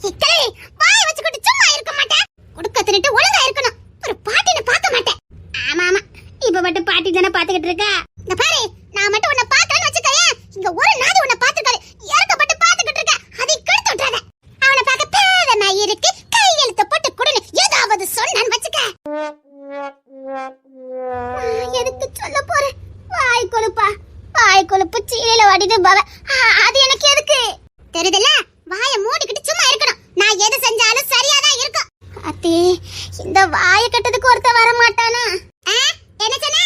இக்கலை வாய் வச்சுக்கிட்டு சும்மா இருக்க மாட்டேன். குடுக்க தின்னுட்டு ஒழுங்கா இருக்கணும். ஒரு பாட்டின பார்க்க மாட்டேன். ஆமா ஆமா, இப்ப மட்டும் பாட்டி தானே பாத்துக்கிட்டு இருக்கா. இந்த பாரு, நான் மட்டும் உன்னை பாக்கறேன்னு வச்சுக்கயே, இங்க ஒரு நாதி உன்னை பாத்துக்காரு. ஏற்கப்பட்டு பாத்துக்கிட்டு இருக்க. அதை கெடுத்து விட்டுறாத. அவனை பார்க்க பேதமா இருக்கு, கையெழுத்து போட்டு கொடுன்னு ஏதாவது சொன்னான்னு வச்சுக்க. எதுக்கு சொல்ல போறேன்? வாய் கொழுப்பா, வாய் கொழுப்பு சீலையில வாடிட்டு பாவ. அது எனக்கு எதுக்கு தெரியுதுல்ல? வாயை மூடிக்கிட்டு சும்மா இருக்கணும். நான் எது செஞ்சாலும் சரியாதான் இருக்கும். அத்தே, இந்த வாயை கட்டதுக்கு ஒருத்த வர மாட்டானா? என்ன சொன்ன?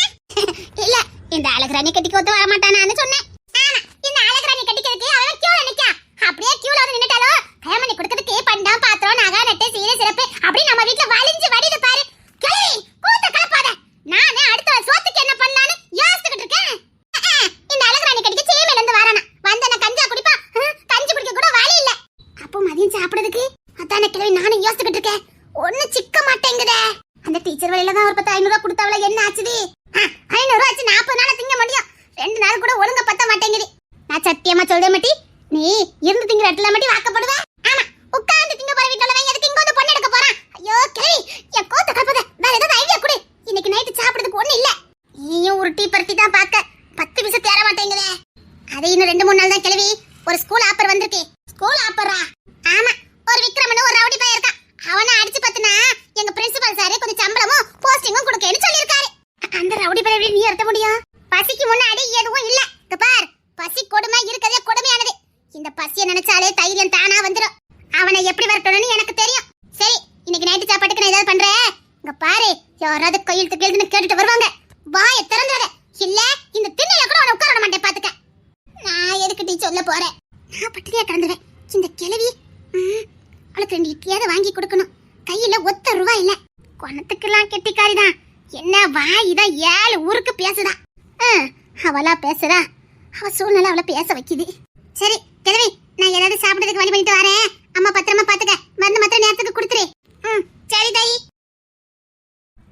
இல்ல, இந்த அழகுராணி கட்டிக்கு ஒருத்த வர மாட்டானான்னு சொன்னேன். ஆமா, இந்த அழகுராணி கட்டிக்கிறதுக்கு அவன் கியூல நிக்கா. அப்படியே கியூல வந்து நின்னுட்டாலோ கயமணி கொடுக்கிறதுக்கு பண்டம் பாத்திரம் நகை நட்டு சீரை சிறப்பு அப்படி நம்ம வீட்டுல வலிஞ்சு வடிது பாரு. கிளி கூத்த கலப்பாத. நானே அடுத்த சோத்துக்கு என்ன பண்ணான்னு யோசிச்சுக்கிட்டு இருக்கேன். இந்த அழகுராணி கட்டிக்கு சீமையில இருந்து வரானா வந்தன கஞ்சா குடிப்பா. கஞ்சி குடிக்க கூட வழி இல்ல. அப்போ மதியம் சாப்பிடுறதுக்கு அதான கிளவி நானும் யோசிச்சுக்கிட்டு இருக்கேன். ஒண்ணு சிக்க மாட்டேங்குதே. அந்த டீச்சர் வழியில தான் ஒரு 10,500 ரூபாய் கொடுத்தவள என்ன ஆச்சுது? 500 ரூபாய் ஆச்சு. 40 நாள் திங்க முடியும். 2 நாள் கூட ஒழுங்கா பத்த மாட்டேங்குது. நான் சத்தியமா சொல்றேன் மாட்டி, நீ இருந்து திங்கிற இடத்துல மாட்டி வாக்கப்படுவ. ஆமா, உட்கார்ந்து திங்க போற வீட்டுல வந்து எதுக்கு இங்க வந்து பொண்ணு எடுக்க போறான்? ஐயோ கிளவி, என் கோத்த கலப்பத. வேற ஏதாவது ஐடியா கொடு. இன்னைக்கு நைட்டு சாப்பிடுறதுக்கு ஒண்ணு இல்ல. நீயும் உருட்டி பருத்தி தான் பாக்க 10 நிமிஷம் தேர மாட்டேங்குதே. அது இன்னும் 2-3 நாள் தான் கிளவி. ஒரு ஸ்கூல் ஆப்பர் வந்திருக்கு. ஸ்கூல் ஆப்பரா? ஆமா, ஒரு விக்ரமன் ஒரு ரவுடி பையன் இருக்கான். அவனை அடிச்சு பத்தினா எங்க பிரின்சிபல் சார் கொஞ்சம் சம்பளமும் போஸ்டிங்கும் கொடுக்கன்னு சொல்லியிருக்காரு. அந்த ரவுடி பையன் எப்படி நீ ஏத்த முடியும்? பசிக்கு முன்னாடி எதுவும் இல்ல. பார், பசி கொடுமை இருக்கதே கொடுமையானது. இந்த பசியை நினைச்சாலே தைரியம் தானா வந்துடும். அவனை எப்படி வரட்டணும்னு எனக்கு தெரியும். சரி, இன்னைக்கு நைட்டு சாப்பாட்டுக்கு நான் ஏதாவது பண்றேன். இங்க பாரு, யாராவது கையெழுத்து கேள்வின்னு கேட்டுட்டு வருவாங்க. வாயை திறந்துடாத. இல்ல இந்த திண்ணையில கூட அவனை உட்கார மாட்டேன் பாத்துக்க. நான் எதுக்கு டீ சொல்ல போறேன்? நான் பட்டினியா கிடந்துவேன். இந்த கிழவி அவளுக்கு 2 இட்லியாவது வாங்கி கொடுக்கணும். கையில ஒத்த ரூபாய் இல்ல. குணத்துக்கெல்லாம் கெட்டிக்காரிதான். என்ன வாயிதான் 7 ஊருக்கு பேசுதா. அவளா பேசுறா? அவ சூழ்நிலை அவளை பேச வைக்குது. சரி கிழவி, நான் ஏதாவது சாப்பிடுறதுக்கு வழி பண்ணிட்டு வரேன். அம்மா பத்திரமா பாத்துக்க. மருந்து மாத்திரம் நேரத்துக்கு கொடுத்துரு. சரி தாயி.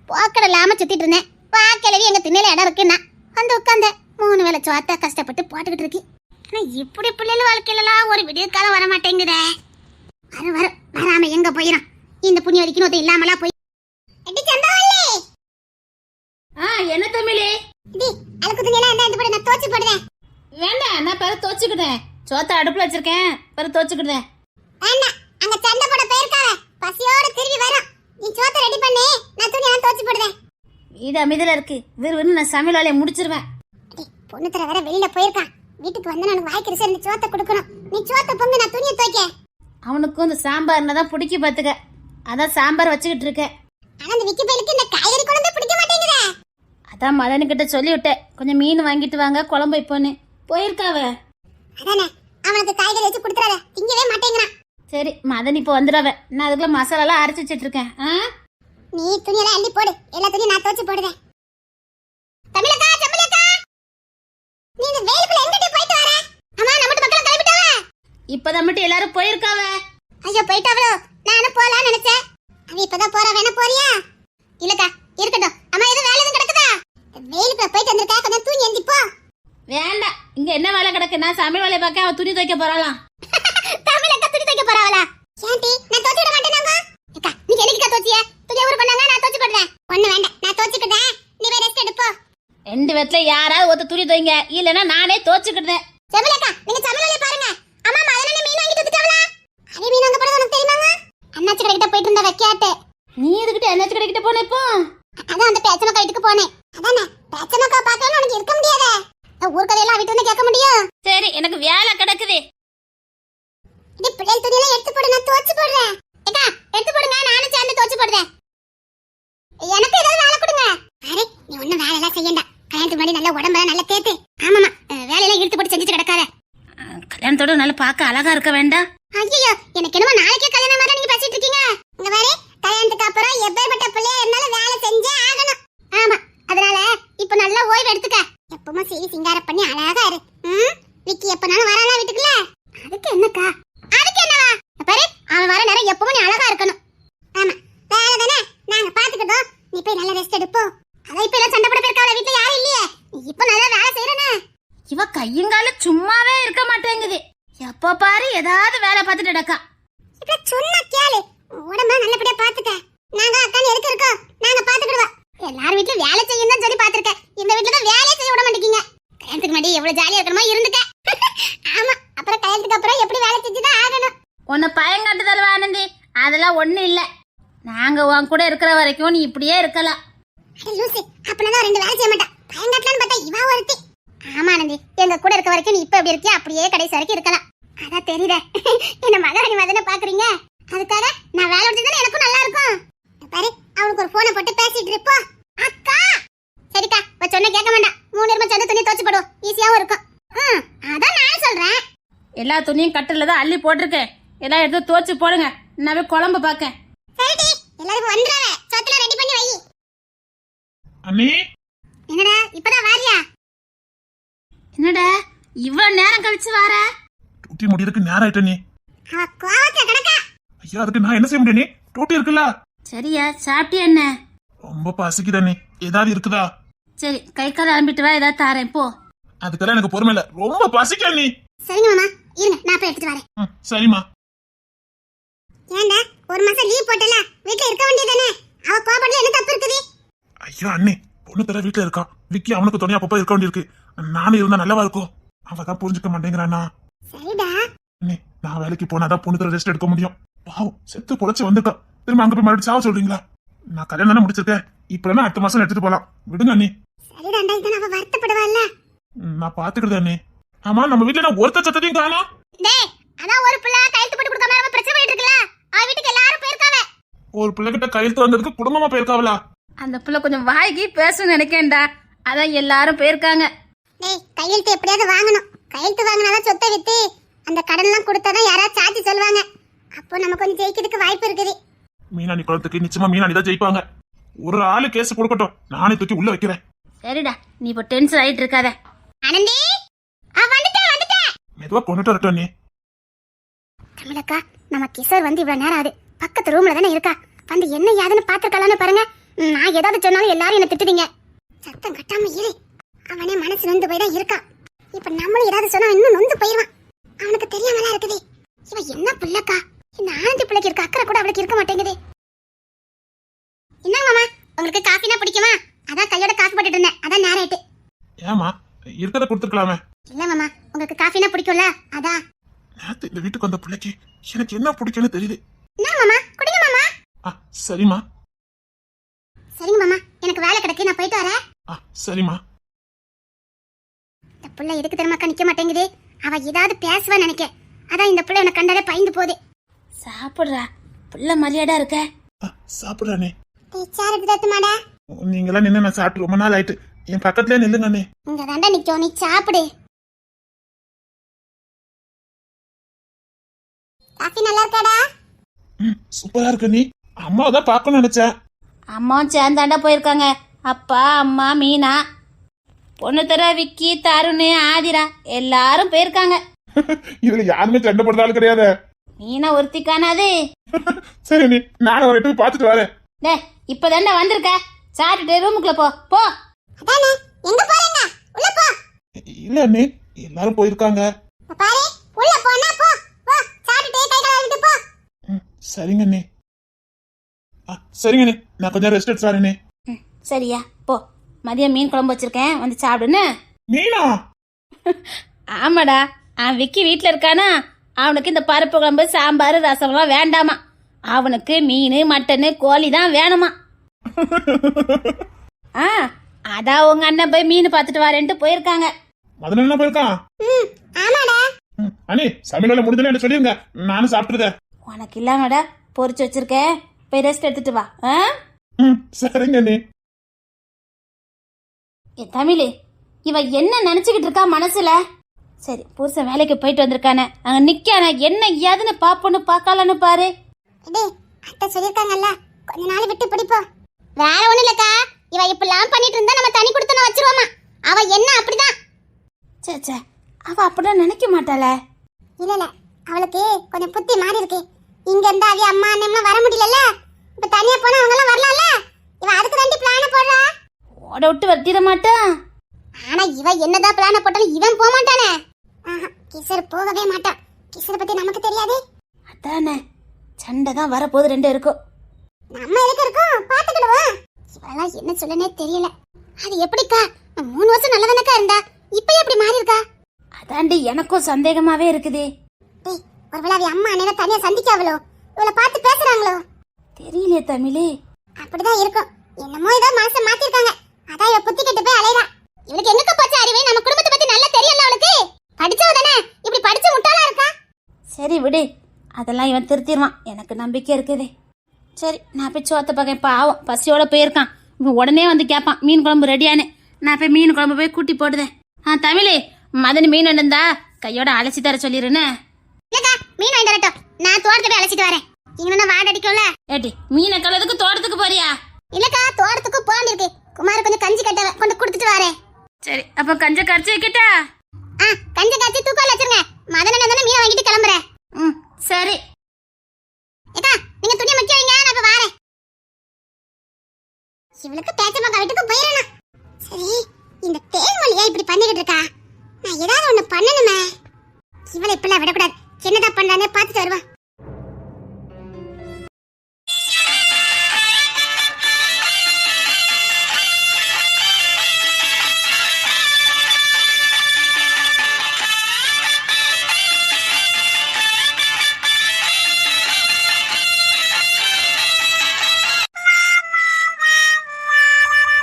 போக்கட இல்லாம சுத்திட்டு இருந்தேன். வா கிழவி, எங்க திண்ணையில இடம் இருக்குன்னா வந்து உட்காந்த 3 வேளை சோத்த கஷ்டப்பட்டு போட்டுக்கிட்டு இருக்கு. ஆனா இப்படி பிள்ளைகள் வாழ்க்கையிலாம் ஒரு விடிய காலம் வர மாட்டேங்குதே. வராம எங்க போயிடும்? இந்த புண்ணிய வரைக்கும் ஒருத்தர் இல்லாமலா போய். என்ன தமிழே? அதுக்கு துணியெல்லாம் இந்த போடு, நான் தோச்சு போடுறேன். வேண்டாம், நான் பர தோச்சுக்கிட்டேன். சோத்த அடுப்புல வச்சிருக்கேன், பர தோச்சுக்கிட்டேன். வேண்டாம், அங்க சண்டை போட போயிருக்காவ. பசியோட திரும்பி வரோம். நீ சோத்த ரெடி பண்ணு, நான் துணியெல்லாம் தோச்சு போடுறேன். வீடு அமைதியில இருக்கு. விறுவிறு நான் சமையல் வேலையை முடிச்சிருவேன். பொண்ணு தர வேற வெளியில போயிருக்கான். வீட்டுக்கு வந்து நான் வாய்க்கு ரிசர்ந்து சோத்த கொடுக்கணும். நீ சோத்த பொங்க, நான் துணியை துவைக்க. அவனுக்கும் இந்த சாம்பார்னா தான் பிடிக்க பாத்துக்க. அதான் சாம்பார் வச்சுக்கிட்டு இருக்கேன். ஆனா இந்த விக்கி பையலுக்கு இந்த காய்கறி குழம்பு பிடிக்க மாட்டேங்குதே. அதான் மதனுக்கிட்ட சொல்லி விட்டேன், கொஞ்சம் மீன் வாங்கிட்டு வாங்க குழம்பு வைப்போன்னு. போயிருக்காவ. அதானே, அவனுக்கு காய்கறி வச்சு கொடுத்துறாத. திங்கவே மாட்டேங்கிறான். சரி, மதன் இப்போ வந்துடாவ. நான் அதுக்குள்ள மசாலாலாம் அரைச்சு வச்சிட்டு இருக்கேன். நீ துணியெல்லாம் அள்ளி போடு. எல்லா துணியும் நான் துவைச்சு போடுறேன். தமிழக்கா, தமிழக்கா, நீ இந்த வேலுக்குள்ள எங்கடி போயிட்டு வர? அம்மா, நம்ம மக்கள் கிளம்பிட்டாவ. இப்பதான் மட்டும் எல்லாரும் போயிருக்காவ. ஐயோ, போயிட்டாவளோ? நானும் போலாம்னு நினைச்சேன். அவ இப்பதான் போறா. வேணா போறியா? இல்லக்கா, இருக்கட்டும். அம்மா, ஏதோ வேலை எதுவும் கிடக்குதா? வேலுக்குள்ள போயிட்டு வந்திருக்கா, கொஞ்சம் தூங்கி எந்தி போ. வேண்டாம், இங்க என்ன வேலை கிடக்கு? நான் சமையல் வேலையை பார்க்க அவன் துணி துவைக்க போறாளாம். தமிழக்கா துணி துவைக்க போறாளா? ஏன்டி, நான் துவைச்சு விட மாட்டேனாங்க. அக்கா, நீ என்னைக்கு துவைச்சிய? துணி ஊர் பண்ணாங்க, நான் துவைச்சு போடுறேன். ஒண்ணு வேண்டாம், நான் துவைச்சுக்கிட்டேன். நீ போய் ரெஸ்ட் எடுப்போ. 2 பேத்துல யாராவது ஒருத்த துணி துவைங்க, இல்லனா நானே துவைச்சுக்கிட்டேன். தமிழக்கா, நீங்க சமையல் வேலையை பாருங்க. அம்மா, மதனே மீன் வாங்கிட்டு வந்துட்டாவளா? அதே மீன் வாங்க போறது உனக்கு தெரியுமாங்க? அண்ணாச்சி கடைக்கிட்ட போயிட்டு இருந்த வைக்காட்டு. நீ எதுக்கிட்ட அண்ணாச்சி கடைக்கிட்ட போன இப்போ? அதான் அந்த பேச்சமக்கா வீட்டுக்கு போனேன். அதானே, பேச்சமக்கா பார்க்கணும் உனக்கு இருக்க முடியாதே. ஊர் கதையெல்லாம் வீட்டு வந்து கேட்க முடியும்? சரி, எனக்கு வேலை கிடக்குது. இது பிள்ளைகள் துணியெல்லாம் எடுத்து போடு, நான் துவைச்சு போடுறேன். ஏக்கா, எடுத்து போடுங்க, நானும் சேர்ந்து துவைச்சு போடுறேன். எனக்கு ஏதாவது வேலை கொடுங்க. அரே, நீ ஒன்னும் வேலை எல்லாம் செய்யண்டா. கல்யாணத்துக்கு முன்னாடி நல்ல உடம்பெல்லாம் நல்ல தேத்து. ஆமாமா, வேலையெல்லாம் இழுத்து போட்டு செஞ்சுட்டு கிடக்காத. கல்யாணத்தோட நல்லா பார்க்க அழகா இருக்க வேண்டாம்? ஐயோ, எனக்கு என்னமோ நாளைக்கே கல்யாணம் மாதிரி நீங்க பேசிட்டு இருக்கீங்க. இங்க பாரு, கல்யாணத்துக்கு அப்புறம் எப்பேற்பட்ட பிள்ளையா இருந்தாலும் வேலை செஞ்சே ஆகணும். ஆமா, அதனால இப்ப நல்லா ஓய்வு எடுத்துக்க. எப்பவுமே சீவி சிங்காரம் பண்ணி அழகா இரு. விக்கி எப்பனாலும் வரானா வீட்டுக்குள்ள? அதுக்கு என்னக்கா? அதுக்கு என்னவா? பாரு, அவன் வர நேரம் எப்பவுமே நீ அழகா இருக்கணும். ஆமா, வேலை தானே, நாங்க பாத்துக்கிட்டோம். நீ போய் நல்லா ரெஸ்ட் எடுப்போ. அதான் இப்ப எல்லாம் சண்டை போட போயிருக்காவல, வீட்டுல யாரும் இல்லையே. இப்ப நல்லா வேலை செய்யறேன்னு. இவ கையங்கால சும்மாவே இருக்க மாட்டேங்குது. எப்ப பாரு ஏதாவது வேலை பார்த்துட்டு நடக்கா. மாப்பிள்ள சொன்னா கேளு. உடம்ப நல்லபடியா பாத்துக்க. நாங்க அக்கான்னு எதுக்கு இருக்கோம்? நாங்க பாத்துக்கிடுவோம். எல்லார் வீட்லயும் வேலை செய்யணும் தான் சொல்லி பாத்துருக்கேன். இந்த வீட்ல தான் வேலையே செய்ய விட மாட்டேங்கீங்க. கல்யாணத்துக்கு முன்னாடி எவ்வளவு ஜாலியா இருக்கணுமோ இருந்துக்க. ஆமா, அப்புறம் கல்யாணத்துக்கு அப்புறம் எப்படி வேலை செஞ்சுதான் ஆகணும். உன்னை பயங்காட்டுதல் ஆனந்தி, அதெல்லாம் ஒண்ணும் இல்ல. நாங்க உன் கூட இருக்கிற வரைக்கும் நீ இப்படியே இருக்கலாம். அட லூசு, அப்பனா ரெண்டு வேலை செய்ய மாட்டா. பயங்காட்டலான்னு பார்த்தா இவா ஒருத்தி. ஆமா ஆனந்தி, எங்க கூட இருக்க வரைக்கும் நீ இப்ப எப்படி இருக்கியா அப்படியே கடைசி வரைக்கும் இருக்கலாம். அதான் தெரியுதே, என்ன மகாராணி மதனை பாக்குறீங்க. அதுக்காக நான் வேலை விட்டுதானே எனக்கும் நல்லா இருக்கும். பாரு, அவனுக்கு ஒரு போனை போட்டு பேசிட்டு இருப்போ. அக்கா சரிக்கா, இப்ப சொன்ன கேட்க வேண்டாம். 3 நேரமா சேர்ந்து துணி துவைச்சு போடுவோம், ஈஸியாவும் இருக்கும். அதான் நான் சொல்றேன். எல்லா துணியும் கட்டில தான் அள்ளி போட்டிருக்கேன். எல்லாம் எடுத்து துவைச்சு போடுங்க. நான் குழம்பு பார்க்கேன். சரிடி, எல்லாரும் வந்துறாவே. சோத்துல ரெடி பண்ணி வை. அண்ணி, என்னடா இப்பதான் வாரியா? என்னடா இவ்வளவு நேரம் கழிச்சு வார? டூட்டி முடியறதுக்கு நேரம் ஆயிட்ட நீ. அவ கோவத்துல கிடக்கா. ஐயா, அதுக்கு நான் என்ன செய்ய முடியும்? நீ டூட்டி இருக்குல்ல. சரியா, சாப்பிட்டியா என்ன? ரொம்ப பசிக்குதா நீ? ஏதாவது இருக்குதா? சரி, கை கால் அலம்பிட்டு வா, ஏதாவது தாரேன் போ. அதுக்கெல்லாம் எனக்கு பொறுமை இல்ல. ரொம்ப பசிக்க நீ. சரிங்க மாமா, இருங்க நான் போய் எடுத்துட்டு வரேன். சரிம்மா. ஏண்டா ஒரு மாசம் லீவ் போட்டல, வீட்ல இருக்க வேண்டியதானே? அவ கோபப்படல, என்ன தப்பு இருக்குது? ஐயா அண்ணி, பொண்ணு தர வீட்டுல இருக்கான். விக்கி அவனுக்கு துணையா அப்பப்ப இருக்க வேண்டியிருக்கு. நானும் இருந்தா நல்லவா இருக்கும். அவதான் புரிஞ்சுக்க மாட்டேங்கிறானா. சரிடா. அண்ணி, நான் வேலைக்கு போனாதான் பொண்ணு தர ரெஸ்ட் எடுக்க முடியும். பாவம், செத்து பொழைச்சு வந்திருக்கான். திரும்ப அங்க போய் மறுபடியும் சாவ சொல்றீங்களா? நான் கல்யாணம் தானே முடிச்சிருக்கேன். இப்ப அடுத்த மாசம் எடுத்துட்டு போலாம். விடுங்க அண்ணி. சரிடாண்டா, இதான் அவ வருத்தப்படுவாள்ல. நான் பாத்துக்கிட்டேன் அண்ணி. ஆமா, நம்ம வீட்டுல நான் ஒருத்த சத்தத்தையும் காணோம். டேய், அதான் ஒரு பிள்ளை கையெழுத்து போட்டு கொடுக்காம நம்ம பிரச்சனை பண்ணிட்டு இருக்கல. அவ வீட்டுக்கு எல்லாரும் போயிருக்காவ. ஒரு பிள்ளைகிட்ட கையெழுத்து வந்ததுக்கு குடும்பமா போயிருக்காவளா? அந்த பிள்ளை கொஞ்சம் வாய்க்கு பேசணும்னு நினைக்கேன்டா, அதான் எல்லாரும் போயிருக்காங்க. டேய், கையெழுத்து எப்படியாவது வாங்கணும். கையெழுத்து வாங்கினாதான் சொத்தை வித்து அந்த கடன் எல்லாம் கொடுத்தாதான் யாராவது சாட்சி சொல்லுவாங்க. அப்போ நம்ம கொஞ்சம் ஜெயிக்கிறதுக்கு வாய்ப்பு இருக்குது. மீனாணி குளத்துக்கு நிச்சயமா மீனாணி தான் ஜெயிப்பாங்க. ஒரு ஆளு கேஸ் கொடுக்கட்டும், நானே தூக்கி உள்ள வைக்கிறேன். சரிடா, நீ இப்போ டென்ஷன் ஆயிட்டு இருக்காத. ஆனந்தி, வந்துட்டேன். மெதுவா கொண்டுட்டு வரட்டும் நீ. தமிழக்கா, நம்ம கிஷோர் வந்து இவ்வளவு நேரம் ஆகுது. பக்கத்து ரூம்ல தானே இருக்கா. வந்து என்ன யாதுன்னு பாத்துக்கலான்னு பாருங்க. நான் ஏதாவது சொன்னாலும் எல்லாரும் என்ன திட்டுவீங்க. சத்தம் கட்டாம இரு. அவனே மனசு நொந்து போய் தான் இருக்கான். இப்ப நம்மளும் ஏதாவது சொன்னா இன்னும் நொந்து போயிருவான். அவனுக்கு தெரியாமலாம் இருக்குது. இவ என்ன பிள்ளைக்கா, இந்த ஆனந்தி பிள்ளைக்கு இருக்க அக்கறை கூட அவளுக்கு இருக்க மாட்டேங்குது. என்ன மாமா, உங்களுக்கு காஃபினா பிடிக்குமா? அதான் கையோட காஃபி போட்டுட்டு இருந்தேன், அதான் நேரம் ஆயிட்டு. ஏமா, இருக்கத கொடுத்துருக்கலாமே. இல்ல மாமா, உங்களுக்கு காஃபினா பிடிக்கும்ல, அதான். நேத்து இந்த வீட்டுக்கு வந்த பிள்ளைக்கு எனக்கு என்ன பிடிக்கும்னு தெரியுது. என்ன மாமா, குடிங்க மாமா. சரிம்மா. சரிங்க மாமா, எனக்கு வேலை கிடக்கு, நான் போயிட்டு வரேன். சரிம்மா. இந்த புள்ள எதுக்கு தெரியுமாக்கா நிக்க மாட்டேங்குது? அவ ஏதாவது பேசுவா நினைக்க. அதான் இந்த புள்ள என்ன கண்டாலே பயந்து போகுது. சாப்பிடுறா, புள்ள மரியாதை இருக்க. சாப்பிடுறானே. சேர் எடுத்து தத்துமாடா. நீங்களாம் நின்று நான் சாப்பிட்டு ரொம்ப நாள் ஆயிட்டு. என் பக்கத்துலயே நில்லுங்க அண்ணே. இங்க தாண்டா நிக்கும், நீ சாப்பிடு. காஃபி நல்லா இருக்காடா? சூப்பரா இருக்கு நீ. அம்மா தான் பார்க்கணும்னு நினைச்சேன். அம்மாவும் சேர்ந்தாண்டா போயிருக்காங்க. அப்பா, அம்மா, மீனா, பொண்ணு தர விக்கி, தருண், ஆதிரா எல்லாரும் போயிருக்காங்க. இதுல யாருமே சண்டை போடுறாலும் கிடையாது. மீனா ஒருத்தி காணாது. சரி நீ, நானும் ஒரு இடத்துக்கு பாத்துட்டு வரேன். டே, இப்பதாண்டா வந்திருக்க. சாப்பிட்டுட்டு ரூமுக்குள்ள போ போ. அதானே, எங்க போறீங்க? உள்ள போ. இல்ல அண்ணே, எல்லாரும் போயிருக்காங்க. பாரு, உள்ள போனா போ. போ, சாப்பிட்டுட்டு கை கால் கழுவிட்டு போ. சரிங்க அண்ணே. சரிங்க அண்ணே, நான் கொஞ்சம் ரெஸ்ட் எடுத்து வரேனே. சரியா, போ. மதியம் மீன் குழம்பு வச்சிருக்கேன், வந்து சாப்பிடுன்னு. மீனா? ஆமாடா, விக்கி வீட்டுல இருக்கானா. அவனுக்கு இந்த பருப்பு குழம்பு, சாம்பார், ரசம்லாம் வேண்டாமா. அவனுக்கு மீன், மட்டனு, கோழி தான் வேணுமா. அதான் உங்க அண்ணன் போய் மீன் பார்த்துட்டு வரேன்ட்டு போயிருக்காங்க. மதன் என்ன போயிருக்கான்? ஆமாடா. அண்ணே, சமையல் வேலை முடிஞ்சல சொல்லிருங்க, நானும் சாப்பிட்டுருதேன். உனக்கு இல்லாமடா பொரிச்சு வச்சிருக்கேன், போய் ரெஸ்ட் எடுத்துட்டு வா. சரிங்க அண்ணே. தமிழ், இவ என்ன நினைச்சுக்கிட்டு இருக்கா மனசுல? சரி, புருஷன் வேலைக்கு போயிட்டு வந்திருக்கானே, அங்க நிக்கானே, என்ன ஏதுன்னு பாப்போன்னு பாக்கலான்னு பாரு. டேய், அத்தை சொல்லிருக்காங்கல்ல, கொஞ்ச நாள் விட்டு பிடிப்போம். வேற ஒண்ணு இல்லக்கா, இவ இப்படிலாம் பண்ணிட்டு இருந்தா நம்ம தனி கொடுத்தன வச்சிருவோமா. அவ என்ன அப்படிதான். சே, அவ அப்படிதான் நினைக்க மாட்டாளே. இல்ல, அவளுக்கு கொஞ்சம் புத்தி மாறி இருக்கு. இங்க இருந்தா அவ அம்மா அண்ணன் வர முடியலல்ல. இப்ப தனியா போனா அவங்க எல்லாம் வரலாம்ல. இவ அதுக்கு ரெண்டு பிளான போடுறா. ஓட விட்டு வட்டிட மாட்டான். ஆனா இவ என்னதான் பிளான போட்டாலும் இவன் போக மாட்டானே. கிஷோர் போகவே மாட்டான். கிஷோர் பத்தி நமக்கு தெரியாது. அதானே, சண்டை தான் வரப்போகுது ரெண்டு இருக்கும். நம்ம எதுக்கு இருக்கோம் பாத்துக்கிடுவோம். இவளெல்லாம் என்ன சொல்லனே தெரியல. அது எப்படிக்கா 3 வருஷம் நல்லதானக்கா இருந்தா இப்ப எப்படி மாறி இருக்கா? அதாண்டி எனக்கும் சந்தேகமாவே இருக்குது. டேய் ஒருவேளை அவ அம்மா அண்ணனை தனியா சந்திக்காவளோ இவளை பார்த்து பேசுறாங்களோ தெரியலையே தமிழே. அப்படிதான் இருக்கும். என்னமோ ஏதோ மனசை மாத்திருக்காங்க. அதான் இவ புத்தி கெட்டு போய் அலையறா. இவளுக்கு எங்க போச்சு அறிவே? நம்ம குடும்பத்தை பத்தி நல்லா தெரியும்ல அவளுக்கு. படிச்சவ தானே, இப்படி படிச்ச முட்டாளா இருக்கா? சரி விடு, அதெல்லாம் இவன் திருத்திடுவான், எனக்கு நம்பிக்கை இருக்குது. சரி நான் போய் சோத்த பார்க்கேன். பாவம் பசியோட போயிருக்கான். இவன் உடனே வந்து கேட்பான் மீன் குழம்பு ரெடியானு. நான் போய் மீன் குழம்பு போய் கூட்டி போடுதேன். தமிழே, மதனி மீன் இருந்தா கையோட அழைச்சி தர சொல்லிடுன்னு. இல்லக்கா மீன் வாங்கி தரட்டும், நான் தோட்டத்தை போய் அழைச்சிட்டு வரேன். இங்க வாட அடிக்கும்ல. ஏட்டி மீனை கலதுக்கு தோட்டத்துக்கு போறியா? இல்லக்கா தோட்டத்துக்கு போண்டிருக்கு. குமார் கொஞ்சம் கஞ்சி கட்ட கொண்டு கொடுத்துட்டு வரேன். சரி அப்ப கஞ்ச கரைச்சி வைக்கிட்டா? கஞ்சி காய்ச்சி தூக்கல வச்சிருங்க. மதன தானே மீன் வாங்கிட்டு கிளம்புறேன். சரி. ஏக்கா நீங்க துணி மக்க வைங்க, நான் இப்ப வரேன். இவளுக்கு பேச்சம்மா வீட்டுக்கு போயிரணும். சரி இந்த தேன்மொழியா இப்படி பண்ணிக்கிட்டு இருக்கா? நான் ஏதாவது ஒண்ணு பண்ணணுமே. இவளை இப்பெல்லாம் விடக்கூடாது. என்னதான் பண்றானே பார்த்துட்டு வருவா.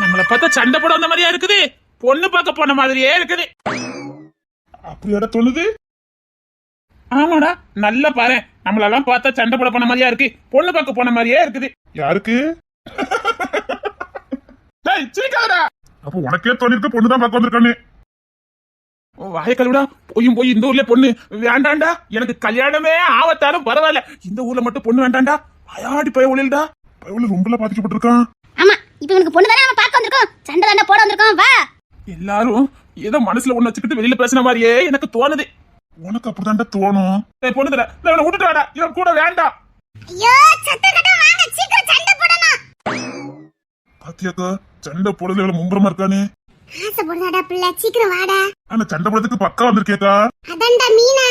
நம்மள பார்த்தா சண்டை போட வந்த மாதிரியா இருக்குது, பொண்ணு பார்க்க போன மாதிரியே இருக்குது. அப்படியோட தோணுது. ஆமாடா நல்லா பாரு, நம்மளெல்லாம் பார்த்தா சண்டை போட போன மாதிரியா இருக்கு, பொண்ணு பார்க்க போன மாதிரியே இருக்குது. யாருக்கு? டேய் சிரிக்காதடா. அப்ப உனக்கே தோணிருக்கு பொண்ணுதான் பார்க்க வந்திருக்கானே. வாய கழுவிடா. போய் இந்த ஊர்ல பொண்ணு வேண்டாண்டா. எனக்கு கல்யாணமே ஆவத்தாலும் பரவாயில்ல, இந்த ஊர்ல மட்டும் பொண்ணு வேண்டாண்டா. அயாடி பய ஒளியல்டா. பயவுல ரொம்ப பாதிக்கப்பட்டிருக்கான். ஆமா இப்ப உனக்கு பொண்ணு தானே நம்ம பார்க்க வந்திருக்கோம். சண்டை தானே போட வந்திருக்கோம். வா. எல்லாரும் ஏதோ மனசுல ஒண்ணு வச்சுக்கிட்டு வெளியில பேசின மாதிரியே எனக்கு தோணுது. உனக்கு அப்படிதான்டா தோணும். பொண்ணு தர இவனை விட்டுட்டு வாடா, இவன் கூட வேண்டாம். ஐயோ சத்தம் கட்ட வாங்க, சீக்கிரம் சண்டை போடணும். பாத்தியாக்கா சண்டை போடுறது எவ்வளவு மும்பரமா இருக்கானே. ஆசை போடுதாடா பிள்ளை, சீக்கிரம் வாடா. ஆனா சண்டை போடுறதுக்கு பக்கா வந்திருக்கேக்கா. அதான்டா மீனா.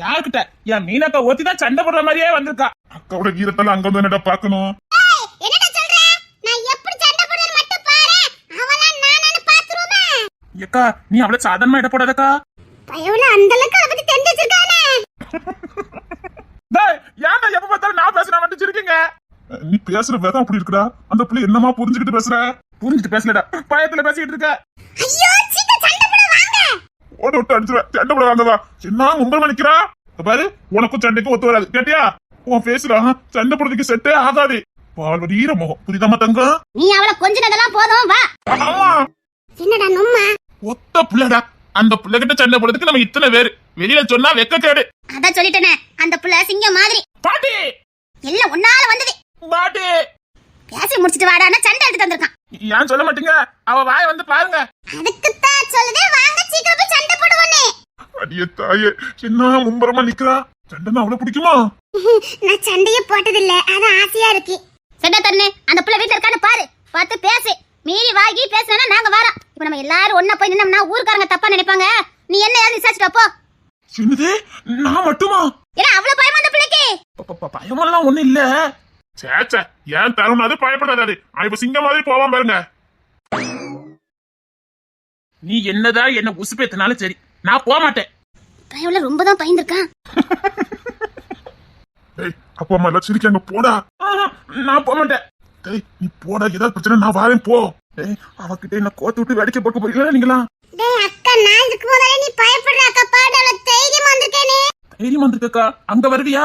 யாருக்கிட்ட? என் மீனாக்கா ஒத்தி தான் சண்டை போடுற மாதிரியே வந்திருக்கா. அக்காவோட வீரத்தால அங்க வந்து என்னடா பாக்கணும். என்னடா சொல்ற? நான் எப்படி சண்டை போடுறது மட்டும் பாரு. அவளா நானானு பாத்துருவோமே. ஏக்கா நீ அவளை சாதாரணமா இட போடாதக்கா. பயவுல அந்த அளவுக்கு அவ பத்தி தெரிஞ்சு வச்சிருக்கானே. டேய் ஏன்டா எப்ப பார்த்தாலும் நான் பேசுறேன் மட்டும் இருக்கீங்க. நீ பேசுற வேதம் அப்படி இருக்குடா. அந்த பிள்ளை என்னமா புரிஞ்சுக்கிட்டு பேசுற? புரிஞ்சுட்டு பேசலடா, பயத்துல பேசிட்டு இருக்க. ஐயோ சீக்கிரம் சண்டை போட வாங்க. ஓட விட்டு அடிச்சுவேன். சண்டை போட வாங்கவா? என்ன மும்பரமா நிக்கிறா பாரு. உனக்கும் சண்டைக்கும் ஒத்து வராது கேட்டியா? உன் பேசுறா சண்டை போடுறதுக்கு செட்டே ஆகாது. பால்வடி ஈர முகம் புரியுதாமா தங்கம்? நீ அவளை கொஞ்சினதெல்லாம் போதும். வா. ஆமா என்னடா நொம்மா? ஒத்த புள்ளடா. அந்த புள்ளகிட்ட சண்டை போடுறதுக்கு நம்ம இத்தனை பேரு வெளியில சொன்னா வெக்கக்கேடு. அதான் சொல்லிட்டேனே, அந்த புள்ள சிங்கம் மாதிரி. பாட்டி எல்லாம் ஒன்னால வந்தது. பாட்டி பேசி முடிச்சிட்டு வாடான்னா சண்டை எடுத்து வந்திருக்கான். ஏன் சொல்ல மாட்டீங்க? அவ வாய வந்து பாருங்க. அதுக்குத்தான் சொல்லுதே, வாங்க சீக்கிரம் போய் சண்டை போடுவோனே. அடியே தாயே என்ன மும்பரமா நிக்கிறா. சண்டைன்னா அவ்வளவு பிடிக்குமா? நான் சண்டையே போட்டதில்ல, அதான் ஆசையா இருக்கு. சண்டை தண்ணே அந்த புள்ள வீட்டுல இருக்கான்னு பாரு, பார்த்து பேசு. மீறி வாங்கி பேசினா நாங்க வரோம். இப்ப நம்ம எல்லாரும் ஒன்னா போய் நின்னோம்னா ஊர்க்காரங்க தப்பா நினைப்பாங்க. நீ என்ன ஏதாவது விசாரிச்சுட்டு போ. என்னது நான் மட்டுமா? ஏன்னா அவ்வளவு பயமா அந்த பிள்ளைக்கு? பயமெல்லாம் ஒண்ணு இல்ல. சேச்சா ஏன் தருணம் அது பயப்படாது. இப்ப சிங்கம் மாதிரி போவான் பாருங்க. நீ என்னதான் என்ன உசுப்பேத்தினாலும் சரி நான் போக மாட்டேன். பயவுல ரொம்ப தான் பயந்துருக்கான். அப்பா அம்மா எல்லாம் சிரிக்காங்க போடா. நான் போக மாட்டேன். நீ போடா, ஏதாவது பிரச்சனை நான் வாரேன் போ. அவகிட்ட என்ன கோத்து விட்டு வெடிக்க போட்டு போறீங்களா நீங்களா? டேய் அக்கா, நான் இதுக்கு முதல்ல நீ பயப்படுற அக்கா பாடு, அவள தைரியமா வந்திருக்கேனே. தைரியமா வந்திருக்கா? அங்க வருவியா?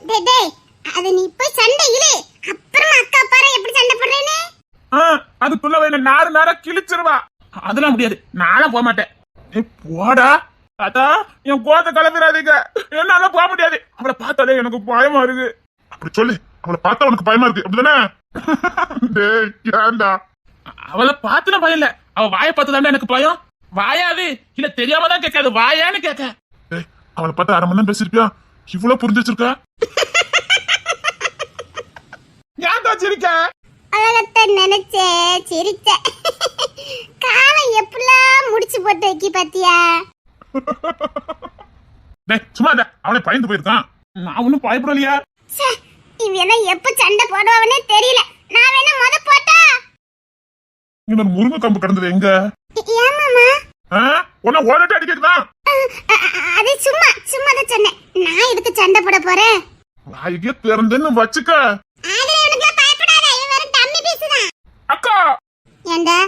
டேய் டேய், அது நீ போய் சண்டை இழு, அப்புறமா அக்கா பாரு எப்படி சண்டை போடுறேன்னு. அதுக்குள்ள வேணும் நாறு நாரா கிழிச்சிருவா. அதெல்லாம் முடியாது, நானும் போக மாட்டேன். போடா தாத்தா, என் கோத்த கிளம்பிடாதீங்க. என்னால போக முடியாது. அவளை பார்த்தாலே எனக்கு பயமா இருக்கு. அப்படி சொல்லு, அவளை பார்த்தா உனக்கு பயமா இருக்கு அப்படிதானே? அவளை பார்த்துன பயம் இல்ல, அவ வாயை பார்த்துதாண்டா எனக்கு பயம். வாயாது இல்ல தெரியாம தான் கேட்காது, வாயான்னு கேட்க. அவளை பார்த்து அரை மணி நேரம் பேசிருப்பியா? இவ்வளவு புரிஞ்சு வச்சிருக்க? ஏன் சிரிக்க? அழகத்தை நினைச்சே சிரிச்ச. காலம் எப்படிலாம் முடிச்சு போட்டு வைக்கி பாத்தியா? சும்மா அவனை பயந்து போயிருக்கான். நான் ஒண்ணும் பயப்படலையா? ச்சே, இவன் எப்ப சண்டை போடுவானே தெரியல. நான் வேணா முத போட்டா? இங்க ஒரு முருங்கை கம்பு கிடந்தது எங்க? ஏன் மாமா? உன்ன ஓடட்டு அடிக்கிறதுதான். அது சும்மா தான் சொன்னேன். நான் இதுக்கு சண்டை போட போறேன். வாய்க்கே திறந்துன்னு வச்சுக்க. அதுல எனக்கு பயப்படாத. இவன் வேற டம்மி பீஸ் தான். அக்கா ஏண்டா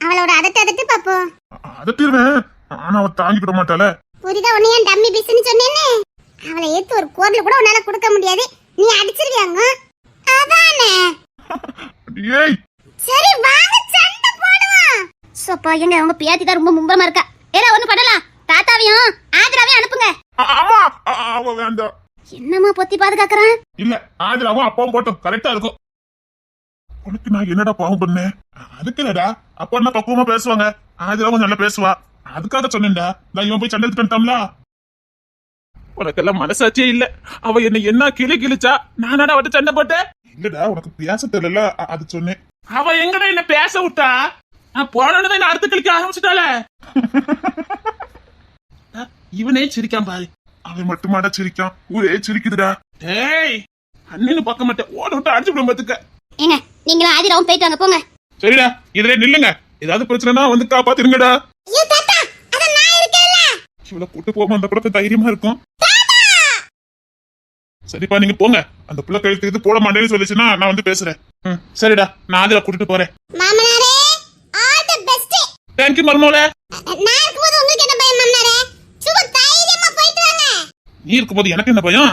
அவளோட அதட்டு பாப்போம். அதட்டிடுவேன். ஆனா அவ தாங்கிக்கிட மாட்டாள. புரியுதா? உன்னை ஏன் டம்மி பீஸ்னு சொன்னேன்னு? அவளை ஏத்து ஒரு கோர்ல கூட உன்னால கொடுக்க முடியாது. நீ அடிச்சிருவியாங்க. அதானே. ஏய் சரி வாங்க சண்டை போடுவோம். சோப்பா எங்க அவங்க பேத்தி தான் ரொம்ப மும்பரமா இருக்கா. ஏடா ஒண்ணு பண்ணலாம். தாத்தாவையும் ஆதிராவையும் அனுப்புங்க. ஆமா அவ வேண்டாம். என்னம்மா பொத்தி பாதுகாக்கறான்? இல்ல ஆதிராவும் அப்பாவும் போட்டோம் கரெக்டா இருக்கும். உனக்கு நான் என்னடா பாவம் பண்ணேன்? அதுக்கு இல்லடா, அப்பா என்ன பக்குவமா பேசுவாங்க, ஆதிராவும் நல்லா பேசுவா. அதுக்காக சொன்னேன்டா. நான் இவன் போய் சண்டை எடுத்துட்டோம்ல. உனக்கெல்லாம் மனசாட்சியே இல்ல. அவ என்ன கிழிச்சா நானடா அவட்ட சண்டை போட்டேன். இல்லடா உனக்கு பேச தெரியல அது சொன்னேன். அவ எங்கடா என்ன பேச விட்டா? நான் போனோன்னு என்ன அறுத்து கிழிக்க ஆரம்பிச்சுட்டால. இவனே சிரிக்கான் பாரு. அவன் மட்டுமாடா சிரிக்கான், ஊரே சிரிக்குதுடா. ஏய் அண்ணனு பார்க்க மாட்டேன், ஓட விட்டு அடிச்சு விட பாத்துக்க. ஏங்க நீங்களும் ஆதிராவும் போயிட்டு வாங்க போங்க. சரிடா இதுல நில்லுங்க. ஏதாவது பிரச்சனைனா வந்து காப்பாத்திருங்கடா. ஐயோ தாத்தா அத நான் இருக்கேன்ல. இவ்வளவு கூட்டு போகாம அந்த படத்தை தைரியமா இருக்கும். சரிப்பா நீங்க போங்க. அந்த புள்ள கழுத்து இது போட மாட்டேன்னு சொல்லிச்சுன்னா நான் வந்து பேசுறேன். சரிடா நான் ஆதிரா கூட்டிட்டு போறேன். மாமனாரே ஆல் தி பெஸ்ட். தேங்க்யூ மர்மோல. நான் இருக்கும்போது உங்களுக்கு என்ன பயம் மாமனாரே? சும்மா தைரியமா போயிட்டு வாங்க. நீ இருக்கும்போது எனக்கு என்ன பயம்?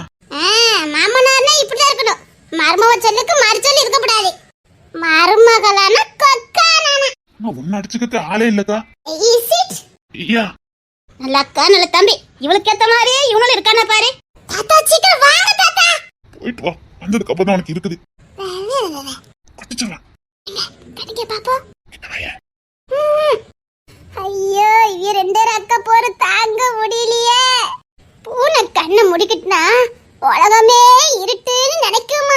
மாமனார்னா இப்படிதான் இருக்கணும். மர்மவ சொல்லுக்கு மறு சொல்லி இருக்க கூடாது. மருமகளான கொக்கானானா. நான் ஒன்னு அடிச்சுக்க ஆளே இல்லக்கா. Is it? ஐயா நல்ல அக்கா நல்ல தம்பி. இவளுக்கு ஏத்த மாதிரியே இவனும் இருக்கானே பாரு. தாத்தா சீக்கிரம் வாங்க தாத்தா. போயிட்டு வா. வந்ததுக்கு அப்புறம் தான் உனக்கு இருக்குது. கட்டிச்சலாம். கடிக்க பாப்போம். ஐயோ இவ ரெண்டு அக்கா போற தாங்க முடியலையே. பூனை கண்ணை முடிக்கிட்டுனா உலகமே இருட்டுன்னு நினைக்குமா.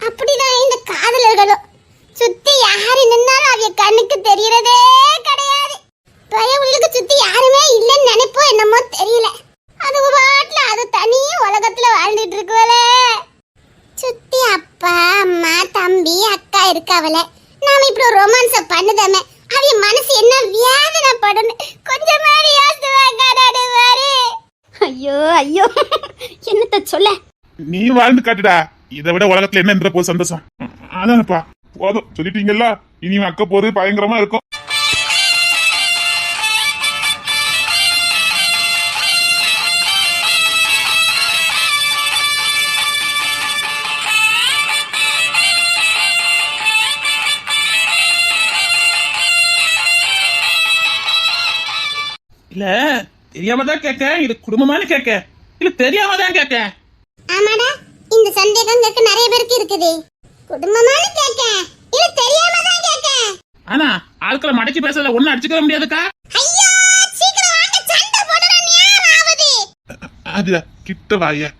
அப்படிதான் இந்த காதலர்களும். சுத்தி யாரு நின்னாலும் அவிய கண்ணுக்கு தெரியறதே கிடையாது. பயவுகளுக்கு சுத்தி யாருமே இல்லைன்னு நினைப்போம் என்னமோ தெரியல. அது பாட்டுல அது தனி உலகத்துல வாழ்ந்துட்டு இருக்குவல. சுத்தி அப்பா அம்மா தம்பி அக்கா இருக்கவள. நாம இப்படி ஒரு ரொமான்ஸ பண்ணுதமே அவிய மனசு என்ன வேதனைப்படும் கொஞ்சம் மாதிரி யோசிச்சுவாரு. ஐயோ ஐயோ என்னத்த சொல்ல. நீ வாழ்ந்து காட்டுடா. இதை விட உலகத்துல என்ன இருந்த போது சந்தோஷம். அதானப்பா போதும் சொல்லிட்டீங்கல்ல. இனி அக்க போறது பயங்கரமா இருக்கும். இல்ல தெரியாம தான் கேட்க. இது குடும்பமான கேட்க இல்ல தெரியாம தான் கேட்க. ஆமாடா இந்த சந்தேகம் கேட்க நிறைய பேருக்கு இருக்குது. குடும்பமான கேட்க இல்ல தெரியாம தான் கேட்க. ஆனா ஆட்களை மடக்கி பேசல ஒண்ணு அடிச்சுக்க முடியாதுக்கா. ஐயோ சீக்கிரம் வாங்க சண்டை போடுற நேரம் ஆகுது. அதுல கிட்ட வாய.